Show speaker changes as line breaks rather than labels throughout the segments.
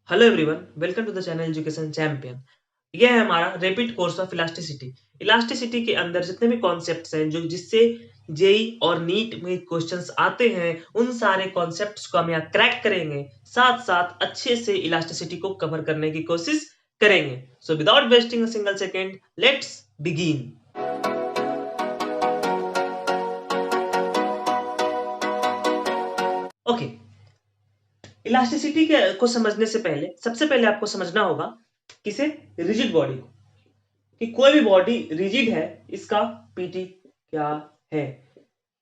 Hello everyone, welcome to the channel education champion. यह है हमारा rapid course of elasticity. Elasticity के अंदर जितने भी कॉन्सेप्ट्स हैं जो जिससे जेई और नीट में क्वेश्चंस आते हैं, उन सारे कॉन्सेप्ट्स को हम यहाँ क्रैक करेंगे, साथ साथ अच्छे से इलास्टिसिटी को कवर करने की कोशिश करेंगे। So without wasting a single second, let's begin. Okay, elasticity को समझने से पहले सबसे पहले आपको समझना होगा किसे, रिजिड बॉडी को, कि कोई भी बॉडी रिजिड है इसका पीटी क्या है,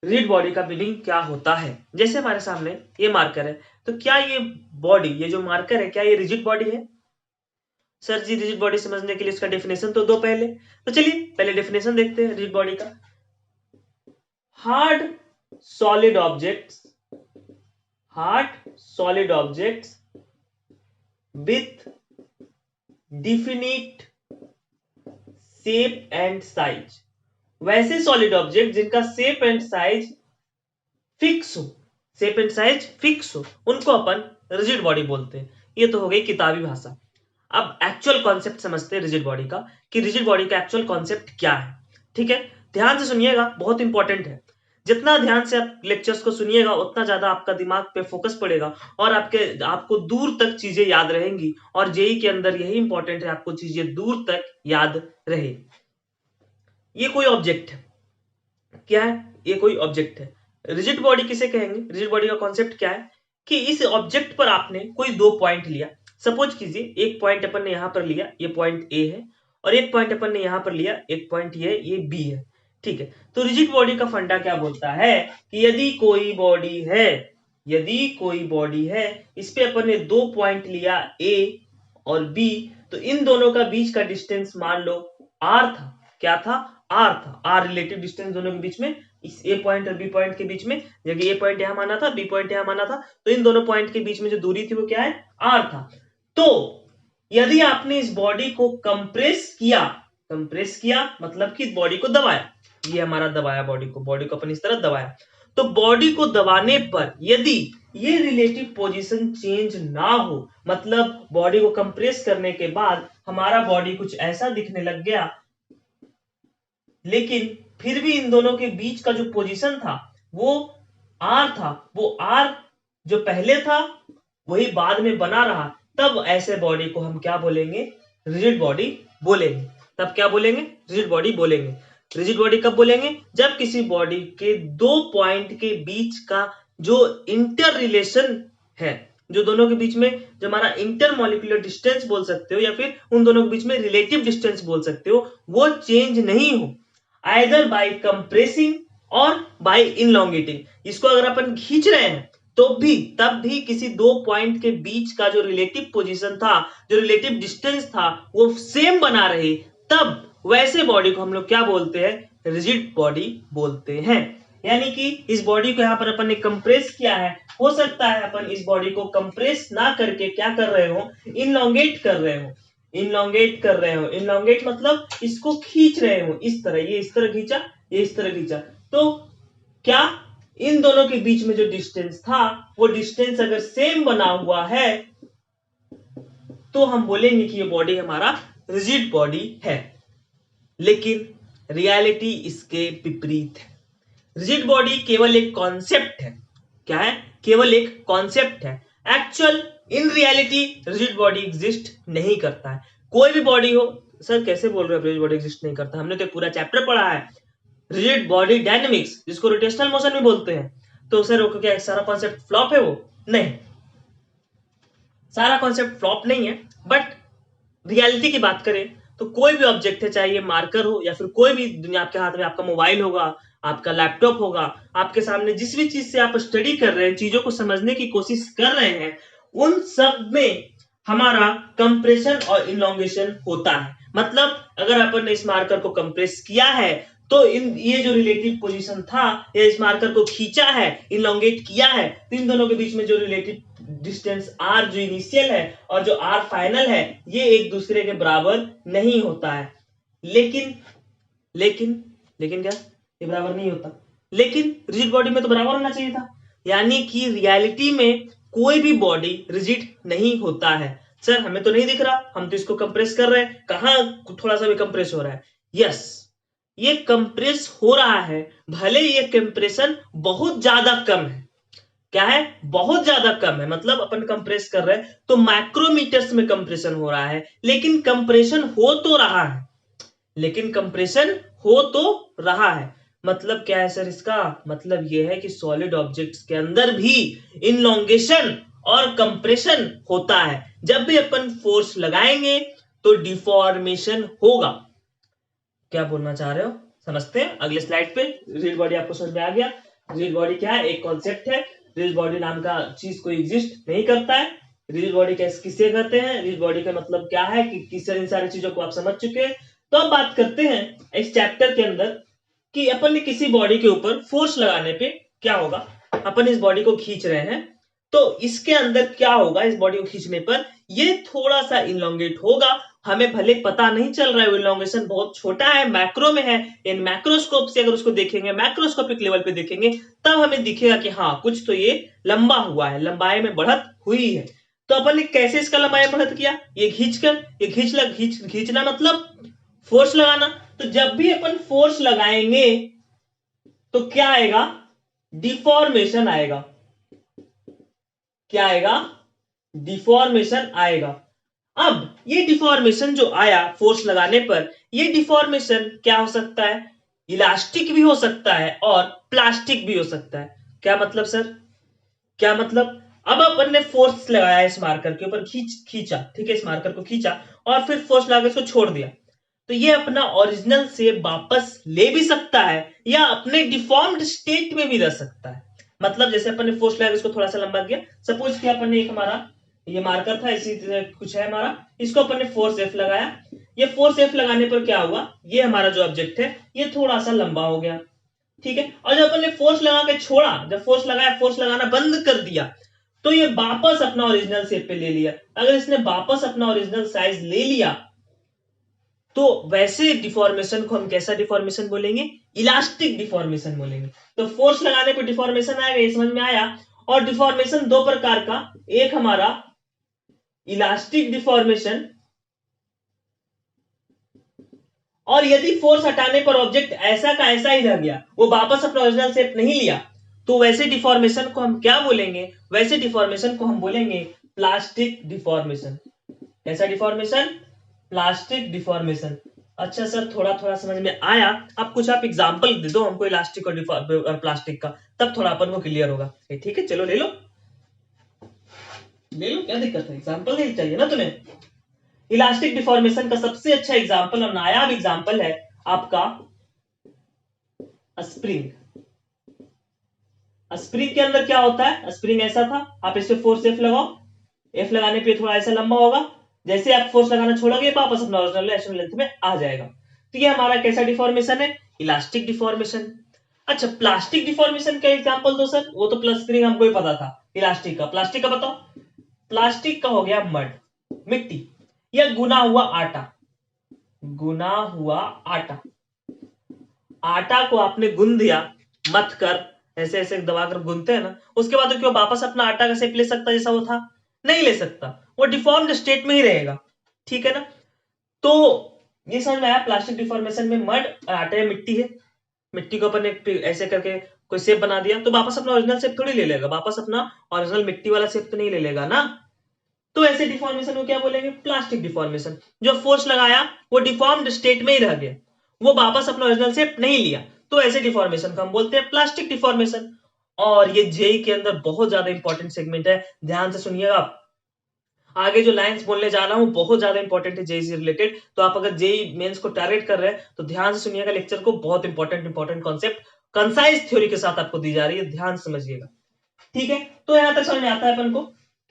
रिजिड बॉडी का मीनिंग क्या होता है। जैसे हमारे सामने ये मार्कर है, तो क्या ये बॉडी, ये जो मार्कर है, क्या ये रिजिड बॉडी है? सर जी, रिजिड बॉडी समझने के लिए इसका डेफिनेशन तो दो पहले। तो चलिए पहले डेफिनेशन देखते हैं रिजिड बॉडी का। Hard solid objects, hard solid objects with definite shape and size, वैसे सॉलिड ऑब्जेक्ट जिनका शेप एंड साइज फिक्स हो, शेप एंड साइज फिक्स हो, उनको अपन रिजिड बॉडी बोलते हैं। ये तो हो गई किताबी भाषा। अब एक्चुअल कॉन्सेप्ट समझते हैं रिजिड बॉडी का, कि रिजिड बॉडी का एक्चुअल कॉन्सेप्ट क्या है। ठीक है, ध्यान से सुनिएगा, बहुत इंपॉर्टेंट है। जितना ध्यान से आप लेक्चर्स को सुनिएगा उतना ज्यादा आपका दिमाग पे फोकस पड़ेगा और आपको दूर तक चीजें याद रहेंगी। और जेई के अंदर यही इंपॉर्टेंट है, आपको चीजें दूर तक याद रहे। ये कोई ऑब्जेक्ट है, क्या है? ये कोई ऑब्जेक्ट है। रिजिड बॉडी किसे कहेंगे? रिजिड बॉडी का कॉन्सेप्ट क्या है कि इस ऑब्जेक्ट पर आपने कोई दो पॉइंट लिया। सपोज कीजिए एक पॉइंट अपन ने यहां पर लिया, ये पॉइंट ए है, और एक पॉइंट अपन ने यहां पर लिया, एक पॉइंट ये बी है। ठीक है, तो रिजिड बॉडी का फंडा क्या बोलता है कि यदि कोई बॉडी है, यदि कोई बॉडी है, इस पे अपन ने दो पॉइंट लिया ए और बी, तो इन दोनों का बीच का डिस्टेंस मान लो आर था। क्या था? आर था। आर रिलेटिव डिस्टेंस दोनों के बीच में, इस ए पॉइंट और बी पॉइंट के बीच में, जबकि ए पॉइंट यहां माना था, बी पॉइंट यहां माना था, तो इन दोनों पॉइंट के बीच में जो दूरी थी वो क्या है? आर था। तो यदि आपने इस बॉडी को कंप्रेस किया, कंप्रेस किया मतलब कि बॉडी को दबाया, ये हमारा दबाया बॉडी को अपन इस तरह दबाया, तो बॉडी को दबाने पर यदि ये रिलेटिव पोजीशन चेंज ना हो, मतलब बॉडी को कंप्रेस करने के बाद हमारा बॉडी कुछ ऐसा दिखने लग गया, लेकिन फिर भी इन दोनों के बीच का जो पोजीशन था वो आर था, वो आर जो पहले था वही बाद में बना रहा, तब ऐसे बॉडी को हम क्या बोलेंगे? रिजिड बॉडी बोलेंगे। तब क्या बोलेंगे? रिजिड बॉडी बोलेंगे। रिजिड बॉडी कब बोलेंगे? जब किसी बॉडी के दो पॉइंट के बीच का जो इंटर रिलेशन है, जो दोनों के बीच में, जो हमारा इंटर मॉलिक्यूलर डिस्टेंस बोल सकते हो या फिर उन दोनों के बीच में रिलेटिव डिस्टेंस बोल सकते हो, वो चेंज नहीं हो, आइदर बाय कंप्रेसिंग और बाय इनलोंगेटिंग। इसको अगर अपन खींच रहे हैं तो भी, तब भी किसी दो पॉइंट के बीच का जो रिलेटिव पोजीशन था, जो रिलेटिव डिस्टेंस था, वो सेम बना रहे, तब वैसे बॉडी को हम लोग क्या बोलते हैं? रिजिड बॉडी बोलते हैं। यानी कि इस बॉडी को यहां पर अपन ने कंप्रेस किया है, हो सकता है अपन इस बॉडी को कंप्रेस ना करके क्या कर रहे हो? इनलोंगेट कर रहे हो, इनलोंगेट कर रहे हो। इनलोंगेट मतलब इसको खींच रहे हो, इस तरह, ये इस तरह खींचा, ये इस तरह खींचा, तो क्या इन दोनों के बीच में जो डिस्टेंस था वो डिस्टेंस अगर सेम बना हुआ है तो हम बोलेंगे कि ये बॉडी हमारा रिजिड बॉडी है। लेकिन रियलिटी इसके विपरीत है। रिजिड बॉडी केवल एक कॉन्सेप्ट है। क्या है? केवल एक कॉन्सेप्ट है। Actual in reality rigid body exist नहीं करता है। कोई भी बॉडी हो, सर कैसे बोल रहे हो रिजिड बॉडी एग्जिस्ट नहीं करता? हमने तो पूरा चैप्टर पढ़ा है रिजिड बॉडी डायनेमिक्स, जिसको रोटेशनल मोशन भी बोलते हैं। तो सर वो क्या सारा कॉन्सेप्ट फ्लॉप है? वो नहीं, सारा कॉन्सेप्ट फ्लॉप नहीं है, बट रियलिटी की बात करें तो कोई भी ऑब्जेक्ट है, चाहे ये मार्कर हो या फिर कोई भी दुनिया, आपके हाथ में आपका मोबाइल होगा, आपका लैपटॉप होगा, आपके सामने जिस भी चीज से आप स्टडी कर रहे हैं, चीजों को समझने की कोशिश कर रहे हैं, उन सब में हमारा कंप्रेशन और इनलोंगेशन होता है। मतलब अगर अपन ने इस मार्कर को कंप्रेस किया है तो ये जो रिलेटिव पोजीशन था, या इस मार्कर को खींचा है, इनलोंगेट किया है, तो इन दोनों के बीच में जो रिलेटिव डिस्टेंस आर जो इनिशियल है और जो आर फाइनल है, ये एक दूसरे के बराबर नहीं होता है। लेकिन लेकिन लेकिन क्या? ये बराबर नहीं होता। लेकिन रिजिड बॉडी में तो बराबर होना चाहिए था। यानी कि रियलिटी में कोई भी बॉडी रिजिड नहीं होता है। सर हमें तो नहीं दिख रहा, हम तो इसको कंप्रेस कर रहे हैं, कहाँ थोड़ा सा भी कंप्रेस हो रहा है? यस, ये कंप्रेस हो रहा है, भले ये कंप्रेशन बहुत ज्यादा कम है। क्या है? बहुत ज्यादा कम है, मतलब अपन कंप्रेस कर रहे हैं तो माइक्रोमीटर्स में कंप्रेशन हो रहा है, लेकिन कंप्रेशन हो तो रहा है, लेकिन कंप्रेशन हो तो रहा है। मतलब क्या है सर इसका? मतलब ये है कि सॉलिड ऑब्जेक्ट्स के अंदर भी इनलोंगेशन और कंप्रेशन होता है। जब भी अपन फोर्स लगाएंगे तो डिफॉर्मेशन होगा। क्या बोलना चाह रहे हो? समझते हैं अगले स्लाइड पे। रिजिड बॉडी आपको समझ में आ गया? रिजिड बॉडी क्या है? एक कॉन्सेप्ट है। रिजिड बॉडी नाम का चीज कोई एग्जिस्ट नहीं करता है। रिजिड बॉडी किसे कहते हैं? रिजिड बॉडी का मतलब क्या है कि किस इन सारी चीजों को आप समझ चुके हैं। तो अब बात करते हैं इस चैप्टर के अंदर कि अपन ने किसी बॉडी के ऊपर फोर्स लगाने पे क्या होगा। अपन इस बॉडी को खींच रहे हैं, तो इसके अंदर क्या होगा? इस बॉडी को खींचने पर ये थोड़ा सा इनलोंगेट होगा। हमें भले पता नहीं चल रहा है, इनलोंगेशन बहुत छोटा है, मैक्रो में है। इन मैक्रोस्कोप से अगर उसको देखेंगे, मैक्रोस्कोपिक लेवल पे देखेंगे, तब हमें दिखेगा कि हाँ कुछ तो ये लंबा हुआ है, लंबाई में बढ़त हुई है। तो अपन ने कैसे इसका लंबाई बढ़त किया? ये खींचकर, ये खींचना मतलब फोर्स लगाना। तो जब भी अपन फोर्स लगाएंगे तो क्या आएगा? डिफॉर्मेशन आएगा। क्या आएगा? डिफॉर्मेशन आएगा। अब ये डिफॉर्मेशन जो आया फोर्स लगाने पर, ये डिफॉर्मेशन क्या हो सकता है? इलास्टिक भी हो सकता है और प्लास्टिक भी हो सकता है। क्या मतलब सर? क्या मतलब? अब अपन ने फोर्स लगाया इस मार्कर के ऊपर, खींचा, ठीक है, इस मार्कर को खींचा और फिर फोर्स लगा इसको छोड़ दिया, तो ये अपना ओरिजिनल शेप वापस ले भी सकता है या अपने डिफॉर्म्ड स्टेट में भी रह सकता है। मतलब जैसे अपन ने फोर्स लगाया, इसको थोड़ा सा लंबा किया, सपोज कि अपन ने एक हमारा ये मार्कर था, इसी तरह कुछ है हमारा, इसको अपन ने फोर्स एफ लगाया। ये फोर्स एफ लगाने पर क्या हुआ? ये हमारा जो ऑब्जेक्ट है ये थोड़ा सा लंबा हो गया, ठीक है। और जब अपन ने फोर्स लगा के छोड़ा, जब फोर्स लगाया, फोर्स लगाना बंद कर दिया, तो ये वापस अपना ओरिजिनल शेप पे ले लिया। अगर इसने वापस अपना ओरिजिनल साइज ले लिया तो वैसे डिफॉर्मेशन को हम कैसा डिफॉर्मेशन बोलेंगे? इलास्टिक डिफॉर्मेशन बोलेंगे। तो फोर्स लगाने पर डिफॉर्मेशन आएगा, ये समझ में आया। और डिफॉर्मेशन दो प्रकार का, एक हमारा इलास्टिक डिफॉर्मेशन, और यदि फोर्स हटाने पर ऑब्जेक्ट ऐसा का ऐसा ही रह गया, वो वापस अपना ओरिजिनल शेप नहीं लिया, तो वैसे डिफॉर्मेशन को हम क्या बोलेंगे? वैसे डिफॉर्मेशन को हम बोलेंगे प्लास्टिक डिफॉर्मेशन। कैसा डिफॉर्मेशन? Plastic deformation. अच्छा सर थोड़ा थोड़ा समझ में आया। अब कुछ आप एग्जांपल दे दो हमको इलास्टिक और प्लास्टिक का, तब थोड़ा अपन को क्लियर होगा। ठीक है, चलो ले लो, ले लो, क्या दिक्कत है? एग्जांपल नहीं चाहिए ना तुम्हें? इलास्टिक डिफॉर्मेशन का सबसे अच्छा एग्जांपल और नायाब एग्जांपल है आपका स्प्रिंग। स्प्रिंग के अंदर क्या होता है? स्प्रिंग ऐसा था, आप इस पे फोर्स एफ लगाओ, एफ लगाने पे थोड़ा ऐसा लंबा होगा, जैसे आप फोर्स लगाना छोड़ोगे वापस अपना ओरिजिनल लेंथ में आ जाएगा। तो ये हमारा कैसा डिफॉर्मेशन है? Elastic deformation. अच्छा प्लास्टिक डिफॉर्मेशन का एग्जांपल दो सर। वो तो प्लस स्प्रिंग हमको ही पता था। इलास्टिक का, प्लास्टिक का बताओ। प्लास्टिक का हो गया मड, मिट्टी, या गुना हुआ आटा। गुना हुआ आटा, आटा को आपने गुन दिया, मथ कर, ऐसे ऐसे दबाकर गुनते हैं ना, उसके बाद तो क्यों वापस अपना आटा का शेप ले सकता जैसा वो था? नहीं ले सकता, वो डिफॉर्म्ड स्टेट में ही रहेगा, ठीक है ना। तो ये समझ में आया प्लास्टिक डिफॉर्मेशन में मड, आटा या मिट्टी है, मिट्टी को अपन ऐसे करके कोई शेप बना दिया तो वापस अपना ओरिजिनल शेप थोड़ी ले लेगा, वापस अपना ओरिजिनल मिट्टी वाला शेप तो नहीं ले लेगा ना। तो ऐसे डिफॉर्मेशन को क्या बोलेंगे? Plastic deformation. जो फोर्स लगाया वो डिफॉर्म्ड स्टेट में ही रह गया, वो वापस अपना ओरिजिनल शेप नहीं लिया, तो ऐसे डिफॉर्मेशन को हम बोलते हैं प्लास्टिक डिफॉर्मेशन। और ये जेई के अंदर बहुत ज्यादा इंपॉर्टेंट सेगमेंट है, ध्यान से सुनिएगा। आगे जो लाइंस बोलने जा रहा हूं बहुत ज्यादा इंपॉर्टेंट है जेई से रिलेटेड, तो आप अगर जेई मेंस को टारगेट कर रहे हैं तो ध्यान से सुनिएगा लेक्चर को, बहुत इंपॉर्टेंट कॉन्सेप्ट कंसाइज थ्योरी के साथ आपको दी जा रही है, ध्यान समझिएगा, ठीक है। तो यहां तक समझ में आता है अपन को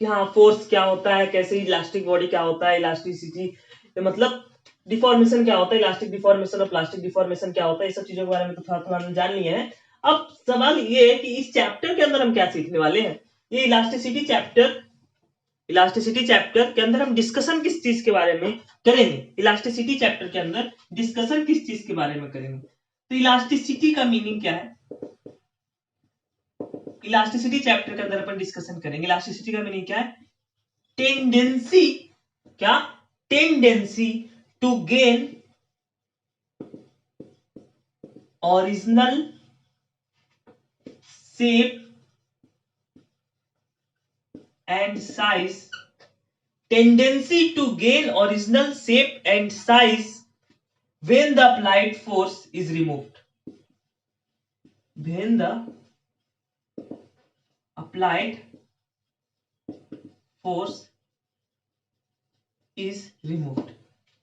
कि हाँ फोर्स क्या होता है, कैसे इलास्टिक बॉडी क्या होता है, इलास्टिसिटी मतलब डिफॉर्मेशन क्या होता है, इलास्टिक डिफॉर्मेशन और प्लास्टिक डिफॉर्मेशन क्या होता है, ये सब चीजों के बारे में तो थोड़ा थोड़ा जान लिए हैं। अब सवाल ये है कि इस चैप्टर के अंदर हम क्या सीखने वाले हैं। ये इलास्टिसिटी चैप्टर के अंदर हम डिस्कशन किस चीज के बारे में करेंगे? इलास्टिसिटी चैप्टर के अंदर डिस्कशन किस चीज के बारे में करेंगे? तो इलास्टिसिटी का मीनिंग क्या है? इलास्टिसिटी चैप्टर के अंदर अपन डिस्कशन करेंगे। इलास्टिसिटी का मीनिंग क्या है? टेंडेंसी क्या? Tendency to gain original shape and size, tendency to gain original shape and size when the applied force is removed. When the applied force is removed.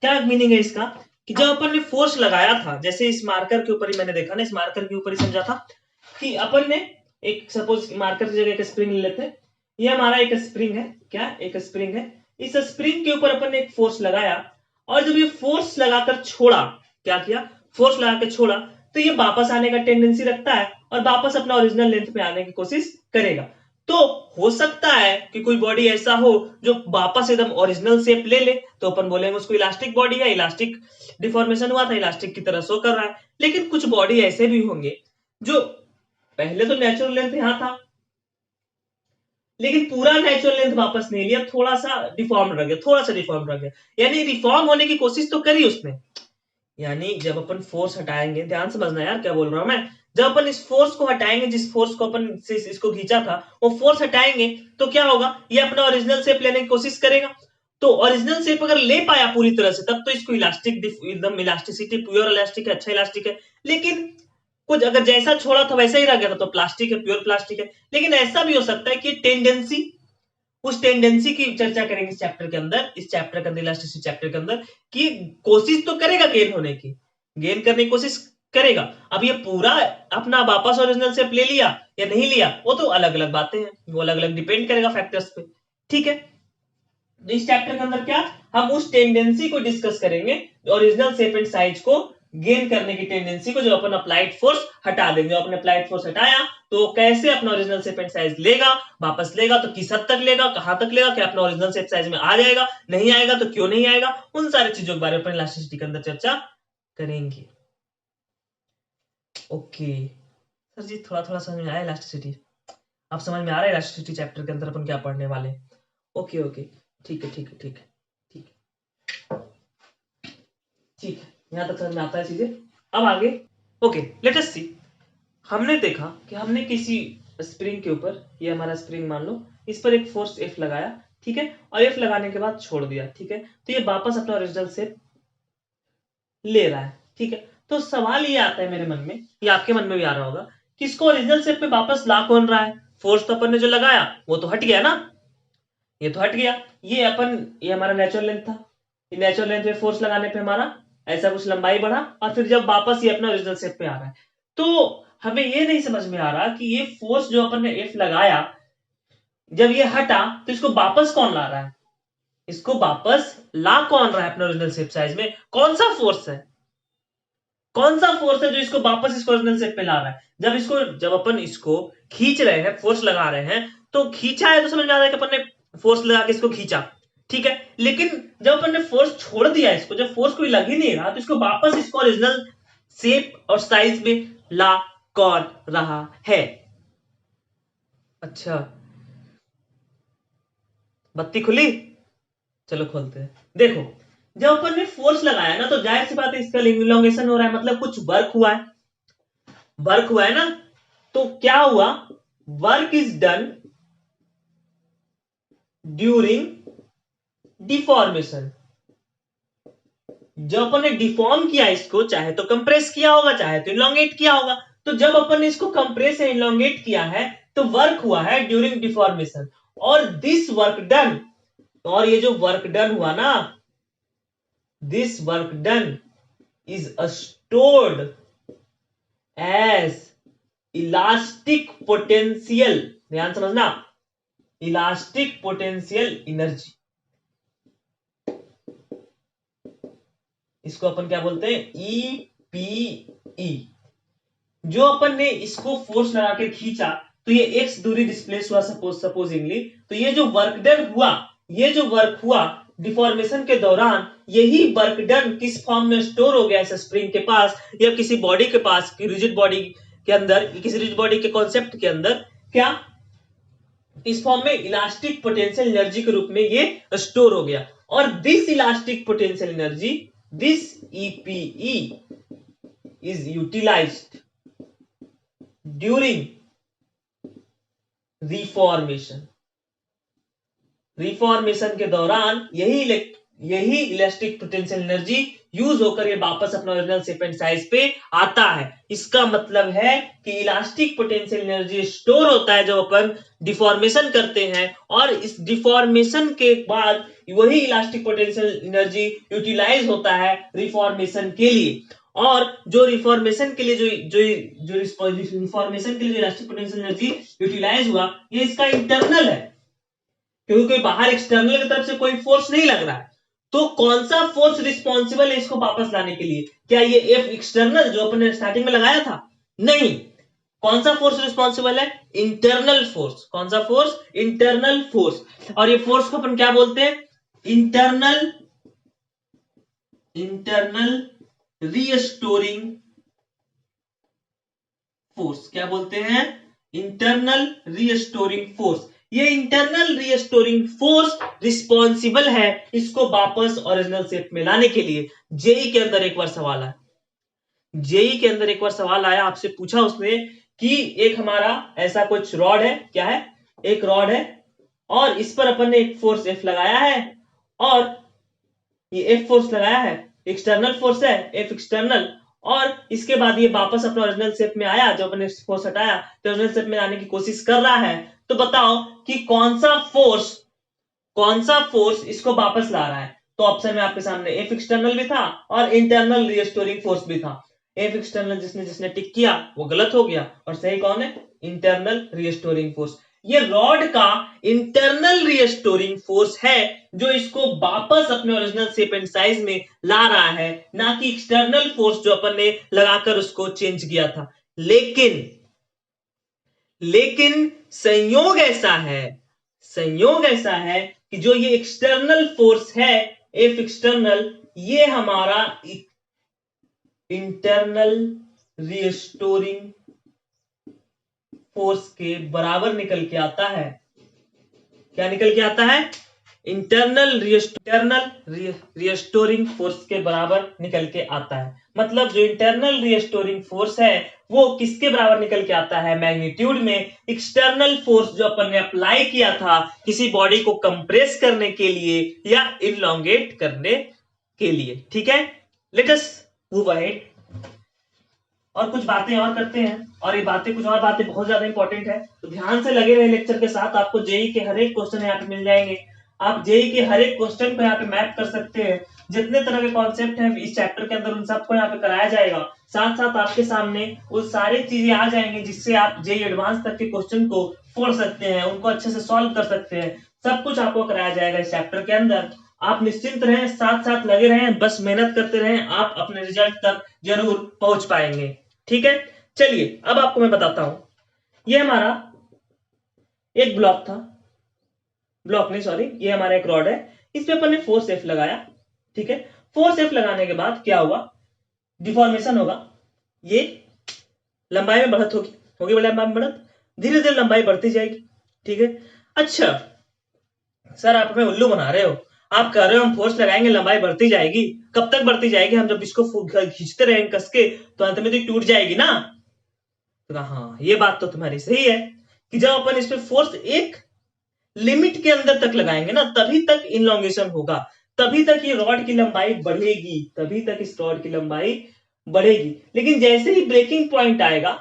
क्या meaning है इसका? कि जब अपन ने फोर्स लगाया था, जैसे इस मार्कर के ऊपर ही मैंने देखा ना, इस मार्कर के ऊपर ही समझा था कि अपन ने एक सपोज मार्कर की जगह एक स्प्रिंग ले लेते हैं, ये हमारा एक स्प्रिंग है, क्या? एक स्प्रिंग है। इस स्प्रिंग के ऊपर अपन ने एक फोर्स लगाया और जब ये फोर्स लगाकर छोड़ा, क्या किया? फोर्स लगा के छोड़ा, तो ये वापस आने का टेंडेंसी रखता है और वापस अपना ओरिजिनल लेंथ पे आने की कोशिश करेगा। तो हो सकता है कि कोई बॉडी ऐसा हो जो वापस एकदम ओरिजिनल शेप ले ले, तो अपन बोलेंगे उसको इलास्टिक बॉडी है, इलास्टिक डिफॉर्मेशन हुआ था, इलास्टिक की तरह शो कर रहा है। लेकिन कुछ बॉडी ऐसे भी होंगे जो पहले तो नेचुरल लेंथ यहां था, लेकिन पूरा नेचुरल लेंथ वापस नहीं लिया, थोड़ा सा डिफॉर्म रह गया, थोड़ा सा डिफॉर्म रह गया, यानी रिफॉर्म होने की कोशिश तो करी उसने। यानी जब अपन फोर्स हटाएंगे, ध्यान समझना यार क्या बोल रहा हूं मैं, जब अपन इस फोर्स को हटाएंगे, जिस फोर्स को अपन से इसको खींचा था, वो फोर्स हटाएंगे तो क्या होगा? ये अपना ओरिजिनल शेप लेने की कोशिश करेगा। तो ओरिजिनल शेप अगर ले पाया पूरी तरह से, तब तो इसको इलास्टिक, एकदम इलास्टिसिटी, प्योर इलास्टिक है, अच्छा इलास्टिक है। लेकिन कुछ अगर जैसा छोड़ा था वैसा ही रह गया था, तो प्लास्टिक है, प्योर प्लास्टिक है। लेकिन ऐसा भी हो सकता है कि टेंडेंसी, उस टेंडेंसी की चर्चा करेंगे इस चैप्टर के अंदर, इस चैप्टर के अंदर, इलास्टिसिटी चैप्टर के अंदर, कि कोशिश तो करेगा गेन होने की, गेन करने की कोशिश करेगा। अब ये पूरा अपना वापस ओरिजिनल शेप ले लिया या नहीं लिया, वो तो अलग अलग बातें हैं, वो अलग अलग डिपेंड करेगा फैक्टर्स पे, ठीक है। इस चैप्टर के अंदर क्या, हम उस टेंडेंसी को डिस्कस करेंगे, ओरिजिनल शेप एंड साइज को गेन करने की टेंडेंसी को, जो अपन अप्लाइड फोर्स हटा देंगे। अपने अप्लाइड फोर्स हटाया तो कैसे अपना ओरिजिनल शेप एंड साइज लेगा, वापस लेगा तो किस हद तक लेगा, कहां तक लेगा, क्या अपना ओरिजिनल शेप साइज में आ जाएगा, नहीं आएगा तो क्यों नहीं आएगा, उन सारी चीजों के बारे में अपन इलास्टिसिटी के अंदर चर्चा करेंगे। ओके सर जी, थोड़ा थोड़ा समझ में आया इलास्टिसिटी, अब समझ में आ रहा है इलास्टिसिटी चैप्टर के अंदर अपन क्या पढ़ने वाले। ओके ओके, ठीक है ठीक है ठीक है ठीक है ठीक है, यहां तक समझ में आता है चीजें। अब आगे, ओके लेट अस सी। हमने देखा कि हमने किसी स्प्रिंग के ऊपर, ये हमारा स्प्रिंग मान लो, इस पर एक फोर्स एफ लगाया, ठीक है, और एफ लगाने के बाद छोड़ दिया, ठीक है, तो ये वापस अपना ओरिजिनल शेप ले रहा है, ठीक है। तो सवाल ये आता है मेरे मन में, ये आपके मन में भी आ रहा होगा, कि इसको ओरिजिनल शेप पे वापस ला कौन रहा है? फोर्स तो अपन ने जो लगाया वो तो हट गया ना, ये तो हट गया। ये हमारा नेचुरल लेंथ था, ये नेचुरल लेंथ पे फोर्स लगाने पे हमारा ऐसा कुछ लंबाई बढ़ा, और फिर जब वापस ये अपना ओरिजिनल शेप पे आ रहा है, तो हमें ये नहीं समझ में आ रहा कि ये फोर्स जो अपन ने एफ लगाया, जब ये हटा तो इसको वापस कौन ला रहा है? इसको वापस ला कौन रहा है अपने ओरिजिनल शेप साइज में? कौन सा फोर्स है? कौन सा फोर्स है जो इसको वापस इसको ओरिजिनल शेप पे ला रहा है? जब अपन इसको खींच रहे हैं, फोर्स लगा रहे हैं, तो खींचा है तो समझ में आ रहा है कि अपन ने फोर्स लगा के इसको खींचा, ठीक है। लेकिन जब अपन ने फोर्स छोड़ दिया इसको, जब फोर्स कोई लग ही नहीं रहा, तो इसको वापस इसको ओरिजिनल शेप और साइज में ला कौन रहा है? अच्छा, बत्ती खुली, चलो खोलते हैं। देखो, जब अपन ने फोर्स लगाया ना, तो जाहिर सी बात है इसका इलोंगेशन हो रहा है, मतलब कुछ वर्क हुआ है, वर्क हुआ है ना। तो क्या हुआ? Work is done during deformation. जब अपन ने डिफॉर्म किया इसको, चाहे तो कंप्रेस किया होगा, चाहे तो इलोंगेट किया होगा, तो जब अपन ने इसको कंप्रेस या इलोंगेट किया है, तो वर्क हुआ है ड्यूरिंग डिफॉर्मेशन। और दिस वर्क डन, और ये जो वर्क डन हुआ ना, this work done is stored as elastic potential, ध्यान समझना, इलास्टिक पोटेंशियल एनर्जी। इसको अपन क्या बोलते हैं? ईपीई। जो अपन ने इसको फोर्स लगा के खींचा, तो ये एक्स दूरी डिस्प्लेस हुआ सपोजिंगली, तो ये जो वर्क डन हुआ, ये जो वर्क हुआ डिफॉर्मेशन के दौरान, यही वर्क डन किस फॉर्म में स्टोर हो गया? स्प्रिंग के पास या किसी बॉडी के पास, रिजिड बॉडी के अंदर, किसी रिजिड बॉडी के कॉन्सेप्ट के अंदर, क्या इस फॉर्म में इलास्टिक पोटेंशियल एनर्जी के रूप में ये स्टोर हो गया। और this elastic potential energy, this EPE is utilized during reformation. Reformation के दौरान यही इलास्टिक पोटेंशियल एनर्जी यूज होकर ये वापस अपना ओरिजिनल शेप एंड साइज पे आता है। इसका मतलब है कि इलास्टिक पोटेंशियल एनर्जी स्टोर होता है जब अपन डिफॉर्मेशन करते हैं, और इस डिफॉर्मेशन के बाद वही इलास्टिक पोटेंशियल एनर्जी यूटिलाइज होता है रिफॉर्मेशन के लिए। और जो रिफॉर्मेशन के लिए जो रिफॉर्मेशन के लिए जो इलास्टिक पोटेंशियल एनर्जी यूटिलाइज हुआ, ये इसका इंटरनल है, क्योंकि कोई बाहर एक्सटर्नल की तरफ से कोई फोर्स नहीं लग रहा है। तो कौन सा फोर्स रिस्पॉन्सिबल है इसको वापस लाने के लिए? क्या ये एफ एक्सटर्नल जो अपने स्टार्टिंग में लगाया था? नहीं। कौन सा फोर्स रिस्पॉन्सिबल है? Internal force. कौन सा फोर्स? Internal force. और ये फोर्स को अपन क्या बोलते हैं? Internal restoring force. क्या बोलते हैं? Internal restoring force. ये इंटरनल रीस्टोरिंग फोर्स रिस्पॉन्सिबल है इसको वापस ओरिजिनल शेप में लाने के लिए। जेई के अंदर एक बार सवाल आया, आपसे पूछा उसने कि एक हमारा ऐसा कुछ रॉड है, क्या है? एक रॉड है, और इस पर अपन ने एक फोर्स एफ लगाया है, और ये एफ फोर्स लगाया है, एक्सटर्नल फोर्स है एफ एक्सटर्नल, और इसके बाद ये वापस अपना ओरिजिनल शेप में आया। जब अपने फोर्स हटाया तो ओरिजिनल शेप में आने की कोशिश कर रहा है। तो बताओ कि कौन सा फोर्स इसको वापस ला रहा है? तो ऑप्शन में आपके सामने एफ एक्सटर्नल भी था और इंटरनल रीस्टोरिंग फोर्स भी था। एफ एक्सटर्नल जिसने टिक किया वो गलत हो गया, और सही कौन है? Internal restoring force. ये रॉड का इंटरनल रीस्टोरिंग फोर्स है जो इसको वापस अपने ओरिजिनल शेप एंड साइज में ला रहा है, ना कि एक्सटर्नल फोर्स जो अपन ने लगाकर उसको चेंज किया था। लेकिन संयोग ऐसा है कि जो ये एक्सटर्नल फोर्स है एफ एक्सटर्नल, ये हमारा इंटरनल रीस्टोरिंग फोर्स के बराबर निकल के आता है। क्या निकल के आता है? इंटरनल रीस्टोरिंग फोर्स के बराबर निकल के आता है। मतलब जो इंटरनल रीस्टोरिंग फोर्स है वो किसके बराबर निकल के आता है? मैग्नीट्यूड में एक्सटर्नल फोर्स जो अपन ने अप्लाई किया था किसी बॉडी को कंप्रेस करने के लिए या इलॉन्गेट करने के लिए। ठीक है, लेट अस मूव अहेड और कुछ बातें और करते हैं। और ये कुछ और बातें बहुत ज्यादा इंपॉर्टेंट है, तो ध्यान से लगे रहे लेक्चर के साथ। आपको जेई के हर एक क्वेश्चन यहाँ पे मिल जाएंगे। आप जेई के हर एक क्वेश्चन को यहाँ पे मैप कर सकते हैं। जितने तरह के कॉन्सेप्ट हैं इस चैप्टर के अंदर उन सबको यहाँ पे कराया जाएगा। साथ साथ आपके सामने वो सारी चीजें आ जाएंगी जिससे आप जेई एडवांस तक के क्वेश्चन को फोड़ सकते हैं, उनको अच्छे से सॉल्व कर सकते हैं। सब कुछ आपको कराया जाएगा इस चैप्टर के अंदर। आप निश्चिंत रहें, साथ साथ लगे रहें, बस मेहनत करते रहें, आप अपने रिजल्ट तक जरूर पहुंच पाएंगे। ठीक है, चलिए अब आपको मैं बताता हूं। ये हमारा एक ये हमारा एक रॉड है, इस पे अपन ने फोर्स एफ लगाया। ठीक है, फोर्स एफ लगाने के बाद क्या हुआ? डिफॉर्मेशन होगा, ये लंबाई में बढ़त होगी लंबाई में बढ़त, धीरे धीरे लंबाई बढ़ती जाएगी। ठीक है, अच्छा सर आप हमें उल्लू बना रहे हो, आप कह रहे हो हम फोर्स लगाएंगे लंबाई बढ़ती जाएगी। कब तक बढ़ती जाएगी? हम जब इसको खींचते रहेंगे कस के तो अंत में तो टूट जाएगी ना। तो हाँ, ये बात तो तुम्हारी सही है कि जब अपन इस पे फोर्स एक लिमिट के अंदर तक लगाएंगे ना, तभी तक इनलॉन्गेशन होगा, तभी तक ये रॉड की लंबाई बढ़ेगी, तभी तक इस रॉड की लंबाई बढ़ेगी। लेकिन जैसे ही ब्रेकिंग पॉइंट आएगा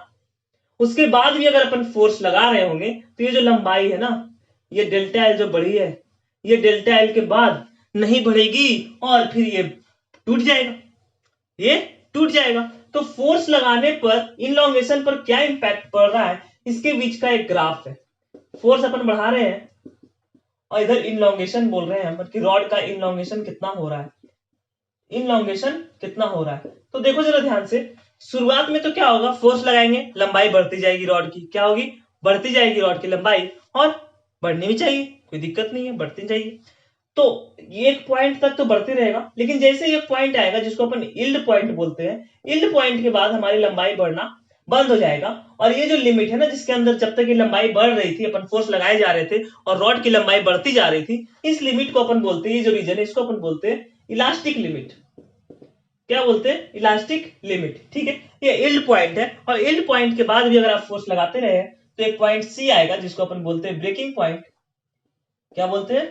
उसके बाद भी अगर अपन फोर्स लगा रहे होंगे तो ये जो लंबाई है ना, ये डेल्टा एल जो बढ़ी है, ये डेल्टा एल के बाद नहीं बढ़ेगी और फिर ये टूट जाएगा। तो फोर्स लगाने पर इनलॉन्गेशन पर क्या इंपैक्ट पड़ रहा है, इसके बीच का एक ग्राफ है। फोर्स अपन बढ़ा रहे हैं और इधर इनलॉन्गेशन बोल रहे हैं कि रॉड का इनलॉन्गेशन कितना हो रहा है। तो देखो जरा ध्यान से, शुरुआत में तो क्या होगा? फोर्स लगाएंगे, लंबाई बढ़ती जाएगी रॉड की। क्या होगी? बढ़ती जाएगी रॉड की लंबाई, और बढ़नी भी चाहिए, कोई दिक्कत नहीं है, बढ़ती जाएगी। तो एक पॉइंट तक तो बढ़ते रहेगा, लेकिन जैसे एक पॉइंट आएगा जिसको अपन यील्ड पॉइंट बोलते हैं, यील्ड पॉइंट के बाद हमारी लंबाई बढ़ना बंद हो जाएगा। और ये जो लिमिट है ना, जिसके अंदर जब तक ये लंबाई बढ़ रही थी, अपन फोर्स लगाए जा रहे थे और रॉड की लंबाई बढ़ती जा रही थी, इस लिमिट को अपन बोलते हैं, ये जो रीजन है इसको अपन बोलते हैं इलास्टिक लिमिट। क्या बोलते हैं? Elastic limit. ठीक है, ये यील्ड पॉइंट है, और यील्ड पॉइंट के बाद भी अगर आप फोर्स लगाते रहे तो एक पॉइंट सी आएगा जिसको अपन बोलते हैं ब्रेकिंग पॉइंट। क्या बोलते हैं?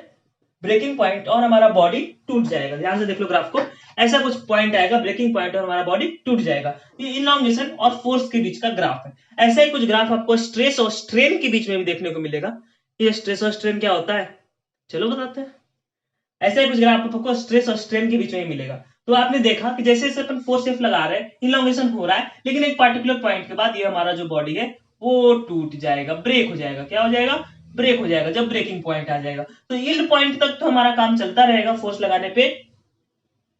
Breaking point. और हमारा बॉडी टूट जाएगा। ध्यान से देख लो ग्राफ को, ऐसा कुछ पॉइंट आएगा ब्रेकिंग पॉइंट और हमारा बॉडी टूट जाएगा। ये इलॉन्गेशन और फोर्स के बीच का ग्राफ है। ऐसा ही कुछ ग्राफ आपको स्ट्रेस और स्ट्रेन के बीच में भी देखने को मिलेगा। ये स्ट्रेस और स्ट्रेन क्या होता है, चलो बताते हैं। ऐसा ही कुछ ग्राफ आपको स्ट्रेस और स्ट्रेन के बीच में ही मिलेगा। तो आपने देखा कि जैसे जैसे अपन फोर्स एफ लगा रहे हैं, इलॉन्गेशन हो रहा है, लेकिन एक पार्टिकुलर पॉइंट के बाद ये हमारा जो बॉडी है वो टूट जाएगा, ब्रेक हो जाएगा। क्या हो जाएगा? ब्रेक हो जाएगा, जब ब्रेकिंग पॉइंट आ जाएगा। तो यील्ड पॉइंट तक तो हमारा काम चलता रहेगा, फोर्स लगाने पे